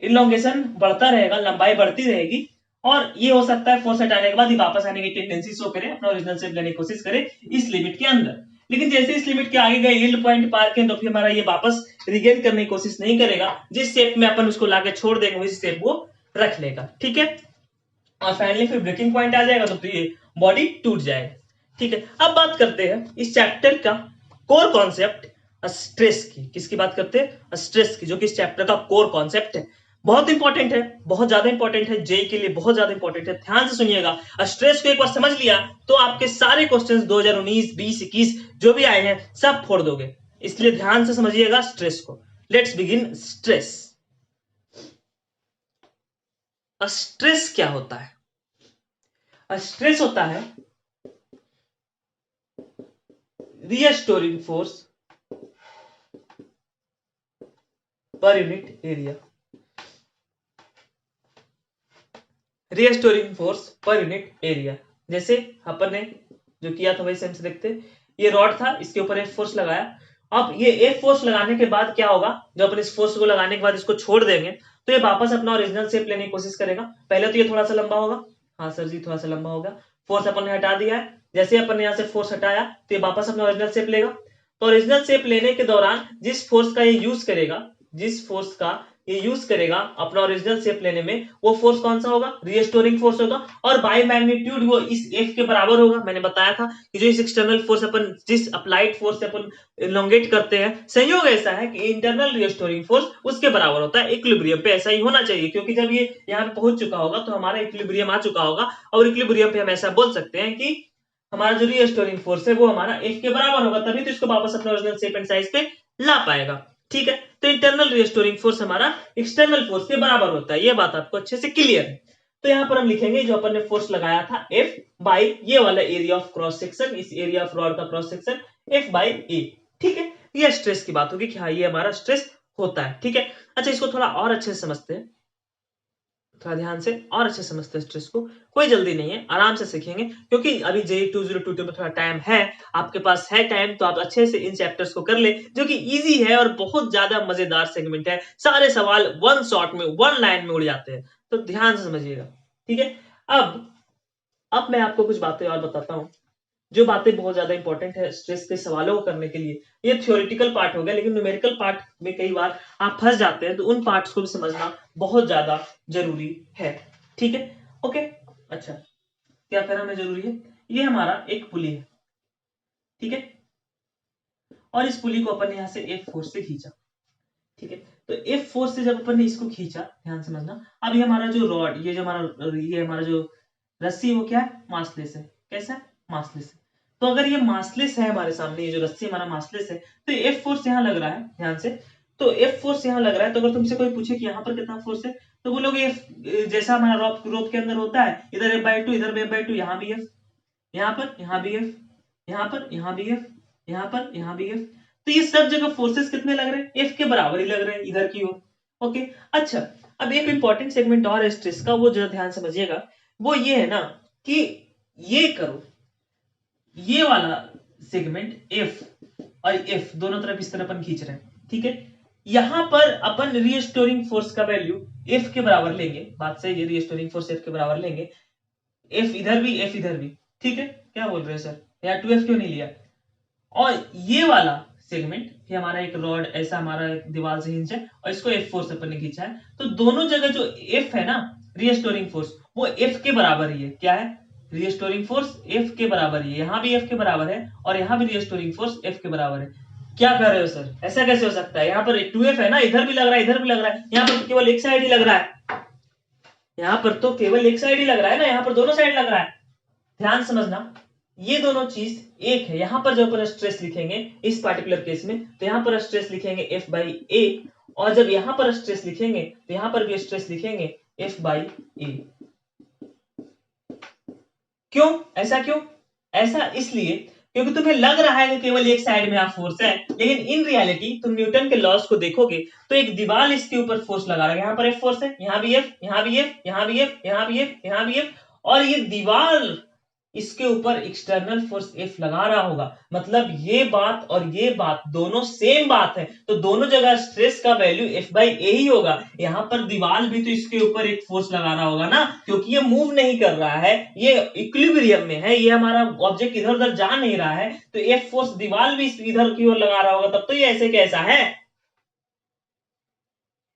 इलॉन्गेशन बढ़ता रहेगा, लंबाई बढ़ती रहेगी, और ये हो सकता है फोर्स हटाने के बाद ये वापस आने की टेंडेंसी शो करे, अपना ओरिजिनल शेप लेने की कोशिश करे इस लिमिट के अंदर। लेकिन जैसे इस लिमिट के आगे गए, यील्ड पॉइंट पार के, तो फिर हमारा ये वापस रिगेन करने की कोशिश नहीं करेगा। जिस शेप में अपन उसको लाके छोड़ देंगे उस शेप वो रख लेगा। ठीक है, और फाइनली फिर ब्रेकिंग पॉइंट आ जाएगा तो ये बॉडी टूट जाएगा। ठीक है, अब बात करते हैं इस चैप्टर का कोर कॉन्सेप्ट स्ट्रेस की। किसकी बात करते हैं? स्ट्रेस की, जो कि इस चैप्टर का कोर कॉन्सेप्ट है। बहुत इंपॉर्टेंट है, बहुत ज्यादा इंपॉर्टेंट है, जेई के लिए बहुत ज्यादा इंपॉर्टेंट है। ध्यान से सुनिएगा, स्ट्रेस को एक बार समझ लिया तो आपके सारे क्वेश्चंस 2019, 20, 21 जो भी आए हैं सब फोड़ दोगे। इसलिए ध्यान से समझिएगा स्ट्रेस को। Let's begin stress. स्ट्रेस क्या होता है? स्ट्रेस होता है restoring force per unit area. Restoring force per unit area. जैसे अपन ने जो किया था वही सेम से देखते। ये रॉड था, इसके ऊपर एक फोर्स लगाया। अब ये एक फोर्स लगाने के बाद क्या होगा, जब अपन इस फोर्स को लगाने के बाद इसको छोड़ देंगे तो ये वापस अपना ओरिजिनल शेप लेने की कोशिश करेगा। पहले तो ये थोड़ा सा लंबा होगा, हाँ सर जी थोड़ा सा लंबा होगा। फोर्स अपन ने हटा दिया है, जैसे अपन ने यहाँ से फोर्स हटाया तो ये वापस अपना ओरिजिनल शेप लेगा। तो ओरिजिनल शेप लेने के दौरान जिस फोर्स का ये यूज करेगा, जिस फोर्स का ये यूज करेगा अपना ओरिजिनल शेप लेने में, वो फोर्स कौन सा होगा? रीस्टोरिंग फोर्स होगा। और बाय मैग्नीट्यूड वो इस एफ के बराबर होगा। मैंने बताया था कि जो इस एक्सटर्नल फोर्स अपन जिस अप्लाइड फोर्स से अपन इलोंगेट करते हैं, संयोग ऐसा है कि इंटरनल रीस्टोरिंग फोर्स उसके बराबर होता है इक्विलिब्रियम पे। ऐसा ही होना चाहिए, क्योंकि जब ये यहाँ पे पहुंच चुका होगा तो हमारा इक्विलिब्रियम आ चुका होगा, और इक्विलिब्रियम पे हम ऐसा बोल सकते हैं कि हमारा जो रीस्टोरिंग फोर्स है वो हमारा एफ के बराबर होगा, तभी तो इसको वापस अपने ओरिजिनल शेप एंड साइज पे ला पाएगा। ठीक है, तो इंटरनल रीस्टोरिंग फोर्स हमारा एक्सटर्नल फोर्स के बराबर होता है। ये बात आपको अच्छे से क्लियर है। तो यहाँ पर हम लिखेंगे जो अपन ने फोर्स लगाया था F बाई ये वाला एरिया ऑफ क्रॉस सेक्शन, इस एरिया ऑफ रॉड का क्रॉस सेक्शन F बाई ए। ठीक है, ये स्ट्रेस की बात होगी कि हाँ ये हमारा स्ट्रेस होता है। ठीक है, अच्छा इसको थोड़ा और अच्छे से समझते हैं, थोड़ा ध्यान से और अच्छे समझते हैं स्ट्रेस को। कोई जल्दी नहीं है, आराम से सीखेंगे, क्योंकि अभी जेई 2022 में थोड़ा टाइम है, आपके पास है टाइम, तो आप अच्छे से इन चैप्टर्स को कर ले, जो कि इजी है और बहुत ज्यादा मजेदार सेगमेंट है। सारे सवाल वन शॉट में, वन लाइन में उड़ जाते हैं, तो ध्यान से समझिएगा। ठीक है, अब मैं आपको कुछ बातें और बताता हूँ, जो बातें बहुत ज्यादा इंपॉर्टेंट है स्ट्रेस के सवालों को करने के लिए। ये थ्योरेटिकल पार्ट हो गया, लेकिन न्यूमेरिकल पार्ट में कई बार आप फंस जाते हैं, तो उन पार्ट्स को भी समझना बहुत ज्यादा जरूरी है। ठीक है, ओके। अच्छा, क्या करना जरूरी है? ये हमारा एक पुली है, ठीक है, और इस पुली को अपन ने यहाँ से एफ फोर्स से खींचा। ठीक है, तो एफ फोर्स से जब अपन ने इसको खींचा, ध्यान समझना, अब ये हमारा जो रॉड, ये हमारा जो रस्सी, वो क्या है? मासलेस है। कैसा है? मासलेस है। तो अगर ये मासलेस है हमारे सामने, ये जो रस्सी हमारा मासलेस है, तो एफ फोर्स यहाँ लग रहा है, ध्यान से। तो एफ फोर्स यहाँ लग रहा है, तो अगर तुमसे कोई पूछे कि यहाँ पर कितना फोर्स है, तो बोलोगे एफ, जैसा हमारा रोप के अंदर होता है, इधर एफ बाई टू, इधर एफ बाई टू, यहाँ भी एफ, यहाँ पर, यहाँ भी एफ, यहाँ पर, यहाँ भी एफ, यहाँ पर, यहाँ भी एफ। तो ये सब जगह फोर्सेस कितने लग रहे हैं? एफ के बराबर ही लग रहे हैं इधर की ओर। ओके, अच्छा, अब एक इंपॉर्टेंट सेगमेंट और है स्ट्रेस का, वो जो ध्यान समझिएगा, वो ये है ना कि ये करो, ये वाला सेगमेंट एफ और एफ दोनों तरफ इस तरह अपन खींच रहे हैं। ठीक है, यहां पर अपन रीस्टोरिंग फोर्स का वैल्यू एफ के बराबर लेंगे। बात सही है, रीस्टोरिंग फोर्स एफ के बराबर लेंगे। एफ इधर भी, एफ इधर भी। ठीक है, क्या बोल रहे हो सर, यहाँ 2f क्यों नहीं लिया? और ये वाला सेगमेंट, ये हमारा एक रॉड ऐसा हमारा दीवार से हिंच है, और इसको एफ फोर्स अपन ने खींचा है, तो दोनों जगह जो एफ है ना, रीस्टोरिंग फोर्स, वो एफ के बराबर ही है। क्या है? रिस्टोरिंग फोर्स F के बराबर है, यहाँ भी F के बराबर है और यहाँ भी रिस्टोरिंग फोर्स F के बराबर है। क्या कह रहे हो सर, ऐसा कैसे हो सकता है? यहाँ पर 2F है ना, इधर भी लग रहा है इधर भी लग रहा है, यहाँ पर केवल एक साइड ही लग रहा है, यहाँ पर तो केवल एक साइड ही लग रहा है ना, यहाँ पर दोनों साइड लग रहा है। ध्यान समझना, ये दोनों चीज एक है। यहाँ पर जो अपन स्ट्रेस लिखेंगे इस पार्टिकुलर केस में, तो यहाँ पर स्ट्रेस लिखेंगे F बाई ए, और जब यहाँ पर स्ट्रेस लिखेंगे तो यहाँ पर भी स्ट्रेस लिखेंगे F बाई ए। क्यों ऐसा? क्यों ऐसा? इसलिए क्योंकि तुम्हें लग रहा है कि केवल एक साइड में आप फोर्स है, लेकिन इन रियलिटी तुम न्यूटन के लॉस को देखोगे तो एक दीवार इसके ऊपर फोर्स लगा रहा है। यहाँ पर F फोर्स है, यहाँ भी F, यहाँ भी F, यहाँ भी F, यहाँ भी F, यहाँ भी F, और ये दीवार इसके ऊपर एक्सटर्नल फोर्स F लगा रहा होगा। मतलब ये बात और ये बात दोनों सेम बात है, तो दोनों जगह स्ट्रेस का वैल्यू F बाई ए ही होगा। यहाँ पर दीवार भी तो इसके ऊपर एक फोर्स लगा रहा होगा ना, क्योंकि ये मूव नहीं कर रहा है, ये इक्विलिब्रियम में है, ये हमारा ऑब्जेक्ट इधर उधर जा नहीं रहा है, तो F फोर्स दीवार भी इधर की ओर लगा रहा होगा, तब तो ये ऐसे कैसा है,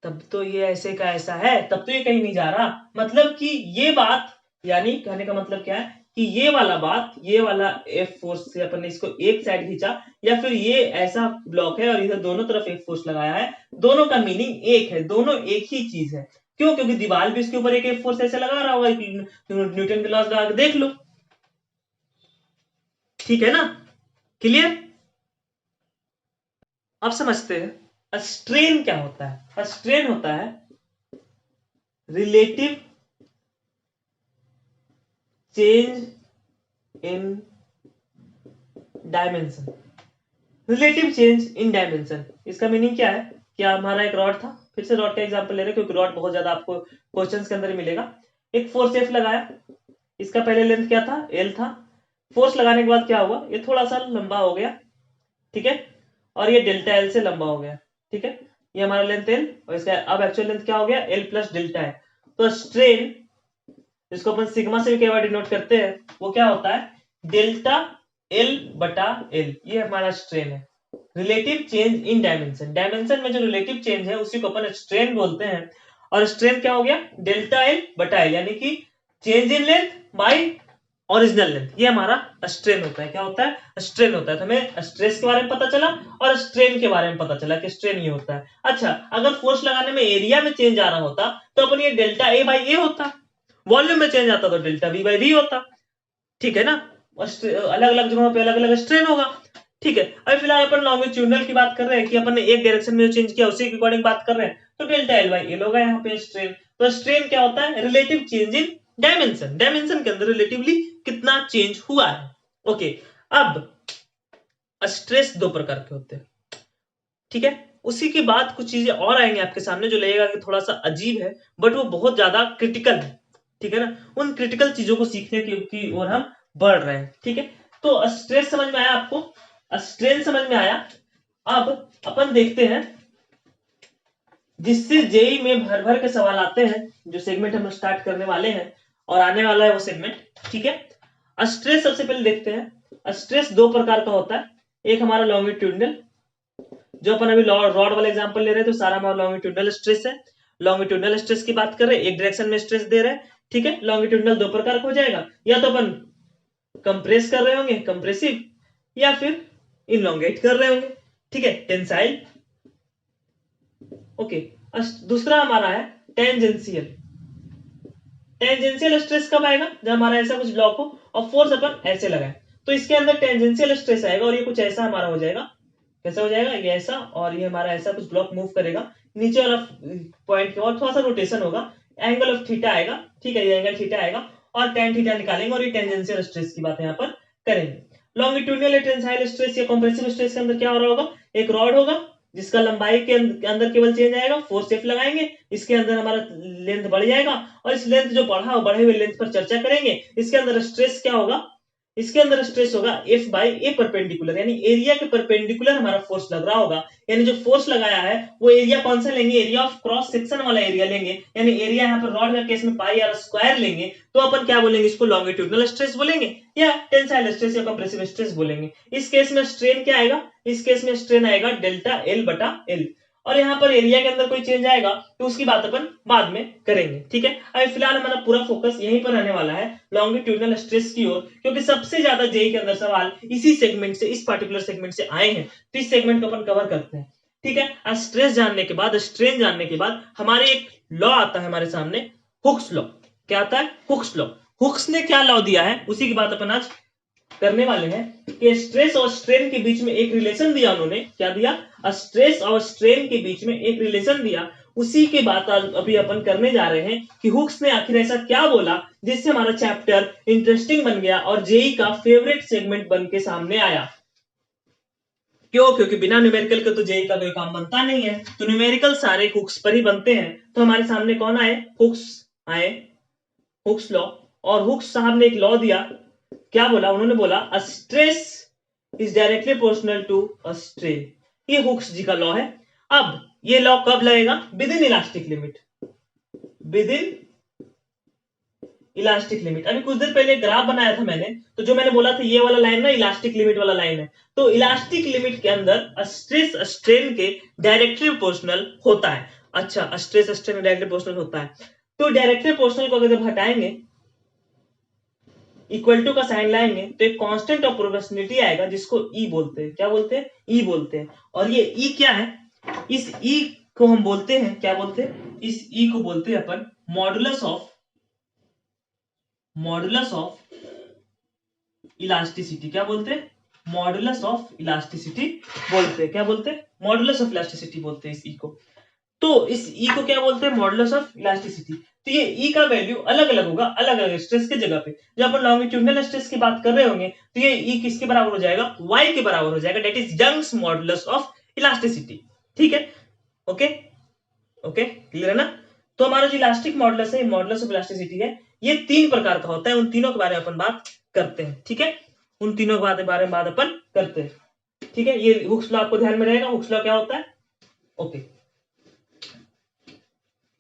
तब तो ये ऐसे का ऐसा है, तब तो ये कहीं नहीं जा रहा। मतलब कि ये बात, यानी कहने का मतलब क्या है कि ये वाला बात, ये वाला F फोर्स से अपन ने इसको एक साइड खींचा, या फिर ये ऐसा ब्लॉक है और इधर दोनों तरफ F फोर्स लगाया है, दोनों का मीनिंग एक है, दोनों एक ही चीज है। क्यों? क्योंकि दीवार भी इसके ऊपर एक F फोर्स ऐसे लगा रहा होगा, न्यूटन के लॉस लगा के देख लो। ठीक है ना, क्लियर? अब समझते हैं स्ट्रेन क्या होता है। स्ट्रेन होता है relative change in dimension. Relative change in dimension, इसका मीनिंग क्या है? क्या हमारा एक रॉड था, फिर से रॉड का एग्जांपल ले रहे हैं क्योंकि रॉड बहुत ज्यादा आपको क्वेश्चंस के अंदर मिलेगा। एक फोर्स F लगाया, इसका पहले लेंथ क्या था? L था। फोर्स लगाने के बाद क्या हुआ? ये थोड़ा सा लंबा हो गया, ठीक है, और ये डेल्टा L से लंबा हो गया, ठीक है, ये हमारा लेंथ L और इसका अब एक्चुअल लेंथ क्या हो गया? L प्लस डेल्टा है। तो स्ट्रेन, जिसको अपन सिग्मा से भी कई बार डिनोट करते हैं, वो क्या होता है? डेल्टा L बटा L, ये हमारा स्ट्रेन है। Relative change in dimension, dimension में जो रिलेटिव चेंज है उसी को अपन स्ट्रेन बोलते हैं। और स्ट्रेन क्या हो गया? डेल्टा L बटा L, यानी कि change in length bye original length, ये हमारा स्ट्रेन होता है। क्या होता है? स्ट्रेन होता है। तो हमें स्ट्रेस के बारे में पता चला और स्ट्रेन के बारे में पता चला कि स्ट्रेन ये होता है। अच्छा, अगर फोर्स लगाने में एरिया में चेंज आ रहा होता तो अपन ये डेल्टा A बाई ए होता, वॉल्यूम में चेंज आता तो डेल्टा V बाई V होता, ठीक है ना, अलग अलग जगहों पे अलग अलग स्ट्रेन होगा, ठीक है। अभी फिलहाल अपन लॉन्गिट्यूडनल की बात कर रहे हैं कि अपन ने एक डायरेक्शन में जो चेंज किया उसी के अकॉर्डिंग बात कर रहे हैं, तो डेल्टा L बाई एल होगा यहाँ पे स्ट्रेन। तो स्ट्रेन क्या होता है? Relative change in dimension, dimension के अंदर रिलेटिवली कितना चेंज हुआ है। ओके, अब स्ट्रेस दो प्रकार के होते हैं, ठीक है। उसी के बाद कुछ चीजें और आएंगे आपके सामने जो लगेगा कि थोड़ा सा अजीब है, बट वो बहुत ज्यादा क्रिटिकल है, ठीक है ना। उन क्रिटिकल चीजों को सीखने की ओर हम बढ़ रहे हैं, ठीक है। तो स्ट्रेस समझ में आया आपको, स्ट्रेन समझ में आया। अब अपन देखते हैं जिससे जेई में भर भर के सवाल आते हैं, जो सेगमेंट हम स्टार्ट करने वाले हैं और आने वाला है वो सेगमेंट, ठीक है। स्ट्रेस सबसे पहले देखते हैं। स्ट्रेस दो प्रकार का होता है, एक हमारा लॉन्गिट्यूडनल, जो अपन अभी रॉड वाला एग्जांपल ले रहे थे तो सारा हमारा लॉन्गिट्यूडनल स्ट्रेस है। लॉन्गिट्यूडनल स्ट्रेस की बात कर रहे हैं, एक डायरेक्शन में स्ट्रेस दे रहे हैं, ठीक है। लॉन्गिट्यूडनल दो प्रकार का हो जाएगा, या तो अपन कंप्रेस कर रहे होंगे कंप्रेसिव, या फिर इनलोंगेट कर रहे होंगे, ठीक है, टेंसाइल। ओके, दूसरा हमारा है टेंजेंशियल। टेंजेंशियल स्ट्रेस कब आएगा? जब हमारा ऐसा कुछ ब्लॉक हो और फोर्स अपन ऐसे लगाए, तो इसके अंदर टेंजेंशियल स्ट्रेस आएगा और ये कुछ ऐसा हमारा हो जाएगा। कैसा हो जाएगा? ये ऐसा, और ये हमारा ऐसा कुछ ब्लॉक मूव करेगा नीचे वाला पॉइंट के और थोड़ा सा रोटेशन होगा, एंगल ऑफ थीटा आएगा, ठीक है, ये एंगल थीटा आएगा और tan थीटा निकालेंगे और ये टेंजेंशियल स्ट्रेस की बात यहाँ पर करेंगे। लॉन्गिट्यूडनल टेंसाइल स्ट्रेस या कंप्रेसिव स्ट्रेस के अंदर क्या हो रहा होगा? एक रॉड होगा जिसका लंबाई के अंदर केवल चेंज आएगा, फोर्स F लगाएंगे, इसके अंदर हमारा लेंथ बढ़ जाएगा और इस लेंथ जो बढ़ा बढ़े हुए लेंथ पर चर्चा करेंगे। इसके अंदर स्ट्रेस क्या होगा? इसके अंदर स्ट्रेस होगा F बाई ए परपेंडिकुलर, यानी एरिया के परपेंडिकुलर हमारा फोर्स लग रहा होगा। यानी जो फोर्स लगाया है वो एरिया कौन सा लेंगे? एरिया ऑफ क्रॉस सेक्शन वाला एरिया लेंगे, यानी एरिया यहाँ पर रॉड का केस में पाई आर स्क्वायर लेंगे, तो अपन क्या बोलेंगे? इसको लॉन्गिट्यूडनल स्ट्रेस बोलेंगे या टेंसाइल स्ट्रेस या कंप्रेसिव स्ट्रेस बोलेंगे। इस केस में स्ट्रेन क्या आएगा? इस केस में स्ट्रेन आएगा डेल्टा L बटा L। और यहाँ पर एरिया के अंदर कोई चेंज आएगा तो उसकी बात अपन बाद में करेंगे, ठीक है। अभी फिलहाल हमारा पूरा फोकस यहीं पर रहने वाला है लॉन्गिट्यूडनल स्ट्रेस की ओर, क्योंकि सबसे ज्यादा जेईई के अंदर सवाल इसी सेगमेंट से, इस पर्टिकुलर सेगमेंट से आए हैं, तो इस सेगमेंट को अपन कवर करते हैं, ठीक है। स्ट्रेस जानने के बाद, स्ट्रेन जानने के बाद हमारे एक लॉ आता है हमारे सामने, हुक्स लॉ। क्या आता है? Hooke's law. हुक्स ने क्या लॉ दिया है उसी की बात अपन आज करने वाले हैं कि स्ट्रेस और स्ट्रेन के बीच में एक रिलेशन दिया उन्होंने। क्या दिया? स्ट्रेस और स्ट्रेन के बीच में एक रिलेशन दिया, उसी की बात अभी अपन करने जा रहे हैं कि हुक्स ने आखिर ऐसा क्या बोला जिससे हमारा चैप्टर इंटरेस्टिंग बन गया और जेईई का फेवरेट सेगमेंट बन के सामने आया। क्यों? क्योंकि बिना न्यूमेरिकल के तो जेईई का कोई काम बनता नहीं है, तो न्यूमेरिकल सारे हुक्स पर ही बनते हैं। तो हमारे सामने कौन आए? हुक्स आए, हुक्स लॉ। और हुक्स साहब ने एक लॉ दिया, क्या बोला उन्होंने? बोला a stress is directly proportional to a strain. ये हुक्स जी का लॉ है। अब ये लॉ कब लगेगा? Within elastic limit, within elastic limit. अभी कुछ देर पहले ग्राफ बनाया था मैंने, तो जो मैंने बोला था ये वाला लाइन ना इलास्टिक लिमिट वाला लाइन है, तो इलास्टिक लिमिट के अंदर स्ट्रेस स्ट्रेन के डायरेक्टली प्रोपोर्शनल होता है। अच्छा, स्ट्रेस स्ट्रेन डायरेक्टली प्रोपोर्शनल होता है, तो डायरेक्टली प्रोपोर्शनल को अगर जब हटाएंगे, इक्वल टू का साइन लाएंगे, तो एक कांस्टेंट ऑफ प्रोपोर्शनलिटी आएगा जिसको ई बोलते हैं। क्या बोलते हैं? ई बोलते हैं। और ये ई क्या है? इस ई को हम बोलते हैं, क्या बोलते हैं? इस ई को बोलते हैं अपन मॉडुलस ऑफ इलास्टिसिटी। क्या बोलते हैं? मॉडुलस ऑफ इलास्टिसिटी बोलते हैं। क्या बोलते हैं? मॉडुलस ऑफ इलास्टिसिटी बोलते हैं इस ई को। तो इस ई को क्या बोलते हैं? Modulus of elasticity. तो ये ई का वैल्यू अलग अलग होगा, अलग अलग स्ट्रेस की जगह पे। जब अपन लॉन्गिट्यूडनल स्ट्रेस की बात कर रहे होंगे तो ये ई किसके बराबर हो जाएगा? वाई के बराबर हो जाएगा, that is Young's modulus of elasticity, ठीक है। ओके ओके, क्लियर है ना? तो हमारा जो इलास्टिक मॉडुलस है, मॉडुलस ऑफ इलास्टिसिटी है, ये 3 प्रकार का होता है। उन तीनों के बारे में अपन बात करते हैं, ठीक है। उन तीनों के बारे में बात अपन करते हैं, ठीक है। ये हुक्स लॉ आपको ध्यान में रहेगा। हुक्स लॉ क्या होता है? ओके,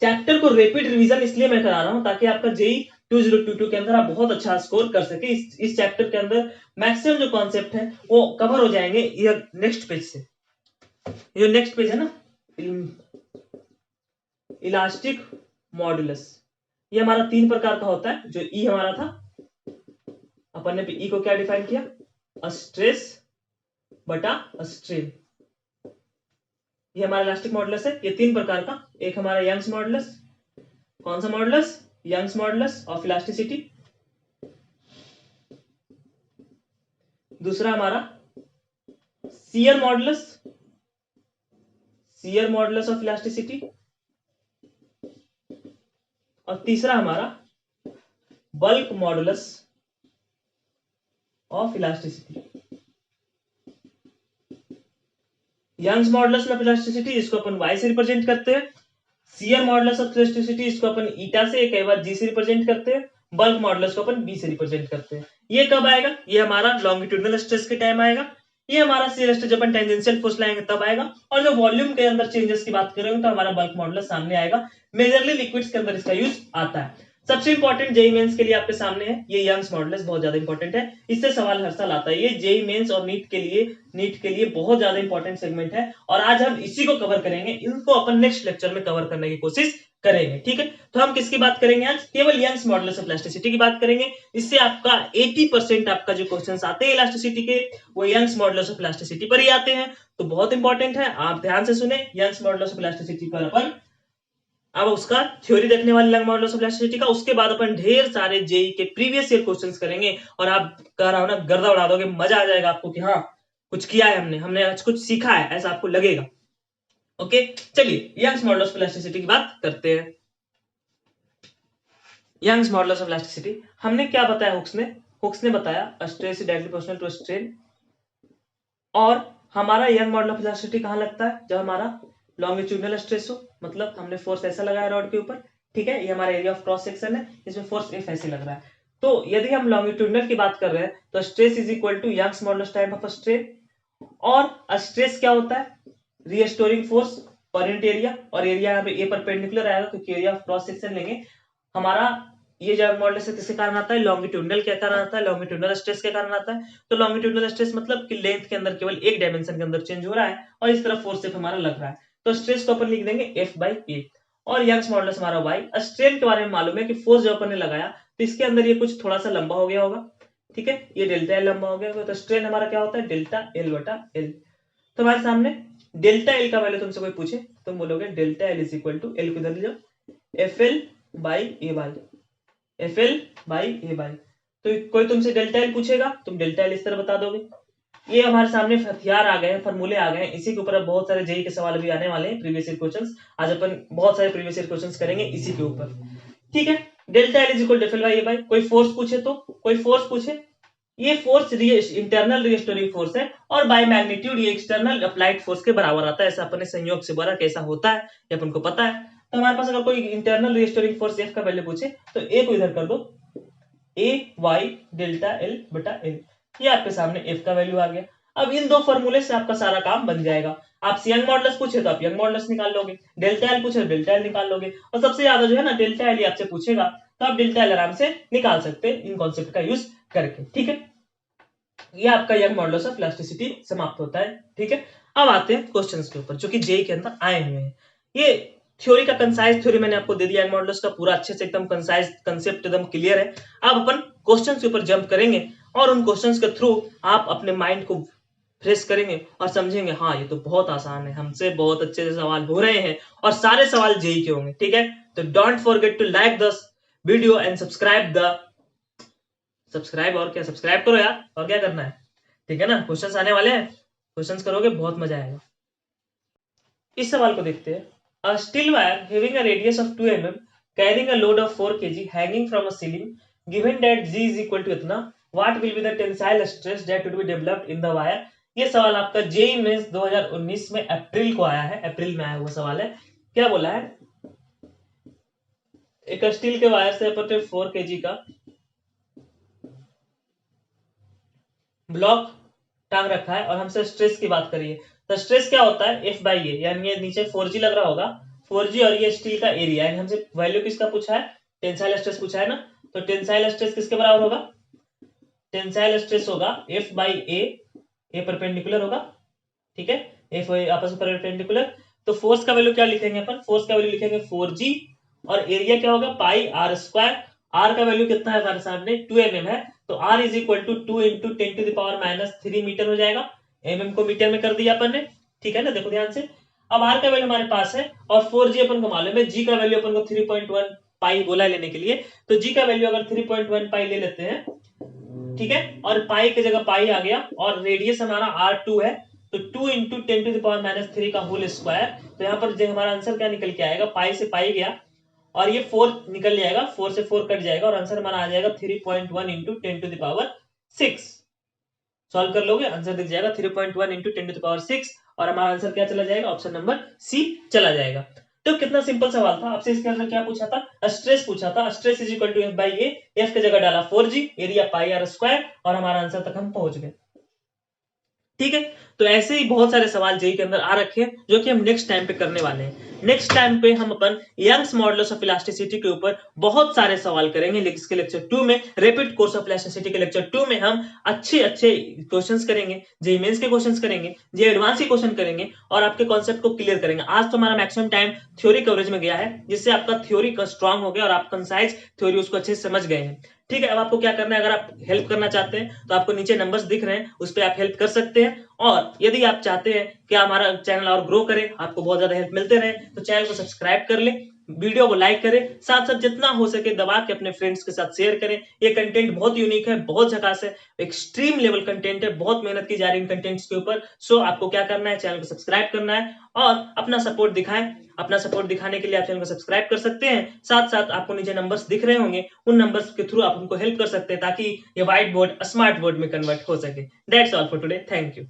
चैप्टर को रैपिड रिवीजन इसलिए मैं करा रहा हूं ताकि आपका जेईई 2022 के अंदर आप बहुत अच्छा स्कोर कर सके। इस चैप्टर के अंदर मैक्सिमम जो कॉन्सेप्ट है वो कवर हो जाएंगे ये नेक्स्ट पेज से। ये नेक्स्ट पेज है ना, इलास्टिक मॉडुलस, ये हमारा 3 प्रकार का होता है। जो ई हमारा था, अपन ने ई को क्या डिफाइन किया? स्ट्रेस बटा स्ट्रेन। ये हमारा इलास्टिक मॉडुलस है, ये 3 प्रकार का। एक हमारा यंग्स मॉडुलस। कौन सा modulus? Young's modulus of elasticity. दूसरा हमारा shear modulus, shear modulus of elasticity. और तीसरा हमारा bulk modulus of elasticity. Young's modulus of elasticity इसको अपन y से रिप्रेजेंट करते हैं। शियर मॉडुलस ऑफ इलास्टिसिटी इसको अपन ईटा से, कई बार g से रिप्रेजेंट करते हैं। बल्क मॉडुलस को अपन b से रिप्रेजेंट करते हैं। ये कब आएगा? ये हमारा लॉन्गिट्यूडनल स्ट्रेस के टाइम आएगा। ये हमारा शियर स्ट्रेस जब अपन टेंजेंशियल फोर्स लाएंगे तब आएगा। और जो वॉल्यूम के अंदर चेंजेस की बात करेंगे तो हमारा बल्क मॉडुलस सामने आएगा। मेजरली लिक्विड्स के अंदर इसका यूज आता है। सबसे इंपॉर्टेंट जेईई मेंस के लिए आपके सामने है ये यंग्स मॉडुलस, बहुत ज्यादा इंपॉर्टेंट है। इससे सवाल हर साल आता है। ये जेईई मेंस और नीट के लिए बहुत ज्यादा इंपॉर्टेंट सेगमेंट है और आज हम इसी को कवर करेंगे। इनको अपन नेक्स्ट लेक्चर में कवर करने की कोशिश करेंगे, ठीक है। तो हम किसकी बात करेंगे आज? केवल यंग्स मॉडुलस ऑफ इलास्टिसिटी की बात करेंगे। इससे आपका 80% आपका जो क्वेश्चंस आते हैं इलास्टिसिटी के, वो यंग्स मॉडुलस ऑफ इलास्टिसिटी पर ही आते हैं। तो बहुत इंपॉर्टेंट है, आप ध्यान से सुने। यंग्स मॉडुलस ऑफ इलास्टिसिटी पर अपन अब उसका थ्योरी देखने वाले यंग मॉडुलस ऑफ इलास्टिसिटी का, उसके बाद अपन ढेर सारे जेईई के प्रीवियस ईयर क्वेश्चंस करेंगे और आप कह रहा हो ना, गर्दा उड़ा दोगे, मजा आ जाएगा आपको कि हाँ कुछ किया है हमने आज कुछ सीखा है, ऐसा आपको लगेगा। ओके, चलिए यंग्स मॉडुलस ऑफ इलास्टिसिटी की बात करते हैं। यंग्स मॉडुलस ऑफ इलास्टिसिटी हमने क्या बताया? हुक्स ने बताया stress is directly proportional to strain. और हमारा यंग मॉडुलस ऑफ इलास्टिसिटी कहां लगता है? जब हमारा लॉन्गिट्यूडनल स्ट्रेस हो, मतलब हमने फोर्स ऐसा लगाया रॉड के ऊपर, ठीक है। ये हमारा एरिया ऑफ क्रॉस सेक्शन है, इसमें फोर्स एफ ऐसे लग रहा है। तो यदि हम लॉन्गिट्यूडनल की बात कर रहे हैं तो stress is equal to Young's modulus time of strain. और स्ट्रेस क्या होता है? Restoring force per unit area, और एरिया यहाँ पे ए परपेंडिकुलर आएगा क्योंकि एरिया ऑफ क्रॉस सेक्शन लेंगे। हमारा ये जो मॉडुलस है किसके कारण आता है? लॉन्गिट्यूडनल के कारण आता है, लॉन्गिट्यूडनल स्ट्रेस के कारण आता है। तो लॉन्गिट्यूडनल स्ट्रेस मतलब कि लेंथ के अंदर केवल एक डायमेंशन के अंदर चेंज हो रहा है और इस तरफ फोर्स सिर्फ हमारा लग रहा है। तो स्ट्रेस को अपन लिख देंगे F by A और यंग्स मॉडुलस हमारा y। स्ट्रेन के बारे में मालूम है कि फोर्स जो अपन ने लगाया तो इसके अंदर ये कुछ थोड़ा सा लंबा हो गया होगा, ठीक है, ये डेल्टा एल लंबा हो गया होगा, तो स्ट्रेन हमारा क्या होता है डेल्टा एल बटा एल। तो हमारे सामने डेल्टा एल का वैल्यू तुमसे कोई पूछे तो तुम बोलोगे delta L is equal to L को इधर ले जाओ F L by A by, F L by A by. तो कोई तुमसे डेल्टा एल पूछेगा तुम डेल्टा एल इस तरह बता दोगे। ये हमारे सामने हथियार आ गए हैं, फॉर्मूले आ गए हैं, इसी के ऊपर अब बहुत सारे जेई के सवाल भी आने वाले हैं, प्रीवियस ईयर क्वेश्चंस। आज अपन बहुत सारे प्रीवियस ईयर क्वेश्चंस करेंगे इसी के ऊपर, ठीक है। Delta L is equal to F L by A by. कोई फोर्स पूछे तो कोई फोर्स पूछे, ये फोर्स इंटरनल रिस्टोरिंग फोर्स है और बाय मैग्नीट्यूड ये एक्सटर्नल अप्लाइड फोर्स के बराबर आता है। ऐसा अपने संयोग से बड़ा कैसा होता है ये अपन को पता है। तो हमारे पास अगर कोई इंटरनल रिस्टोरिंग फोर्स एफ का वैल्यू पूछे तो ए को इधर कर दो, ए वाई डेल्टा एल बटा एल, ये आपके सामने एफ का वैल्यू आ गया। अब इन दो फॉर्मूले से आपका सारा काम बन जाएगा। आप यंग मॉडुलस पूछे तो आप यंग मॉडुलस निकाल लोगे, डेल्टा एल पूछे तो डेल्टा एल निकाल लोगे, और सबसे ज्यादा जो है ना डेल्टा एल आपसे पूछेगा तो आप डेल्टा एल आराम से निकाल सकते हैं इन कॉन्सेप्ट का यूज करके, ठीक है। ये आपका यंग मॉडुलस ऑफ इलास्टिसिटी समाप्त होता है, ठीक है। अब आते हैं क्वेश्चंस के ऊपर जो कि जेई के अंदर आए हुए हैं। ये थ्योरी का कंसाइज थ्योरी मैंने आपको दे दिया, यंग मॉडुलस का पूरा अच्छे से एकदम कंसाइज कंसेप्ट एकदम क्लियर है। अब अपन क्वेश्चंस के ऊपर जंप करेंगे और उन क्वेश्चंस के थ्रू आप अपने माइंड को फ्रेश करेंगे और समझेंगे हाँ ये तो बहुत आसान है, हमसे बहुत अच्छे से सवाल हो रहे हैं और सारे सवाल जेई के होंगे, ठीक है। तो don't forget to like the video and subscribe और क्या सब्सक्राइब करो यार, और क्या करना है, ठीक है ना। क्वेश्चंस आने वाले हैं, क्वेश्चंस करोगे बहुत मजा आएगा। इस सवाल को देखते हैं। A steel wire having a radius of 2 mm carrying a load of 4 kg hanging from a ceiling, given that G is equal to इतना, what will be the tensile stress that would be developed in the wire। ये सवाल आपका JEE mains 2019 में अप्रैल को आया है, अप्रैल में आया हुआ सवाल है। क्या बोला है, एक स्टील के वायर से अपन 4 kg का ब्लॉक टांग रखा है और हमसे स्ट्रेस की बात करिए। तो स्ट्रेस क्या होता है एफ बाई ए, यानी ये नीचे 4G लग रहा होगा, 4G और ये स्टील का एरिया, यानी हमसे वैल्यू किसका पूछा है, टेंसाइल स्ट्रेस पूछा है ना। तो टेंसाइल स्ट्रेस किसके बराबर होगा, टेंसाइल स्ट्रेस होगा एफ बाई ए परपेंडिकुलर होगा, ठीक है, एफ आपस में परपेंडिकुलर। तो फोर्स का वैल्यू क्या लिखेंगे अपन, फोर्स का वैल्यू लिखेंगे 4G और एरिया क्या होगा पाई आर स्क्वायर। आर का वैल्यू कितना है हमारे सामने 2 mm है, तो R is equal to 2 into 10 to the power -3 metre हो जाएगा। mm को मीटर में कर दिया अपन ने, ठीक है ना, देखो ध्यान से। अब R का वैल्यू हमारे पास है और 4G अपन को मालूम है, G का वैल्यू अपन को 3.1 पाई बोला लेने के लिए, तो G का वैल्यू अगर 3.1 पाई ले लेते हैं, ठीक है, और पाई की जगह पाई आ गया और रेडियस हमारा R2 है, तो 2 इंटू 10 टू द पावर -3 का होल स्क्वायर। तो यहाँ पर जो हमारा आंसर क्या निकल के आएगा, पाई से पाई गया और ये 4 निकल जाएगा, 4 से 4 कट जाएगा और आंसर हमारा आ जाएगा 3.1 into 10 to the power 6। Solve कर लोगे आंसर दिख जाएगा 3.1 इंटू 10 टू द पावर 6 और हमारा आंसर क्या चला जाएगा, ऑप्शन नंबर सी चला जाएगा। तो कितना सिंपल सवाल था। आपसे इसके अंदर क्या पूछा था, स्ट्रेस पूछा था, stress is equal to F by A, F की जगह डाला 4G, area pi R square और हमारा आंसर तक हम पहुंच गए, ठीक है। तो ऐसे ही बहुत सारे सवाल जेई के अंदर आ रखे हैं जो कि हम नेक्स्ट टाइम पे करने वाले हैं। नेक्स्ट टाइम पे हम अपन यंग्स मॉडुलस ऑफ इलास्टिसिटी के ऊपर बहुत सारे सवाल करेंगे। इसके लेक्चर 2 में, रैपिड कोर्स ऑफ इलास्टिसिटी के लेक्चर 2 में हम अच्छे क्वेश्चंस करेंगे, जेईई मेंस के क्वेश्चंस करेंगे, जेईई एडवांस के क्वेश्चन करेंगे और आपके कॉन्सेप्ट को क्लियर करेंगे। आज तो हमारा मैक्सिमम टाइम थ्योरी कवरेज में गया है, जिससे आपका थ्योरी का स्ट्रांग हो गया और आप कंसाइज थ्योरी उसको अच्छे से समझ गए हैं, ठीक है। अब आपको क्या करना है, अगर आप हेल्प करना चाहते हैं तो आपको नीचे नंबर्स दिख रहे हैं, उस पर आप हेल्प कर सकते हैं। और यदि आप चाहते हैं कि हमारा चैनल और ग्रो करे, आपको बहुत ज्यादा हेल्प मिलते रहे, तो चैनल को सब्सक्राइब कर ले, वीडियो को लाइक करें, साथ साथ जितना हो सके दबा के अपने फ्रेंड्स के साथ शेयर करें। ये कंटेंट बहुत यूनिक है, बहुत झकास है, एक्सट्रीम लेवल कंटेंट है, बहुत मेहनत की जा रही है कंटेंट्स के ऊपर। सो आपको क्या करना है, चैनल को सब्सक्राइब करना है और अपना सपोर्ट दिखाएं। अपना सपोर्ट दिखाने के लिए आप चैनल को सब्सक्राइब कर सकते हैं, साथ साथ आपको नीचे नंबर्स दिख रहे होंगे, उन नंबर्स के थ्रू आप उनको हेल्प कर सकते हैं ताकि ये व्हाइट बोर्ड स्मार्ट बोर्ड में कन्वर्ट हो सके। That's all for today, thank you.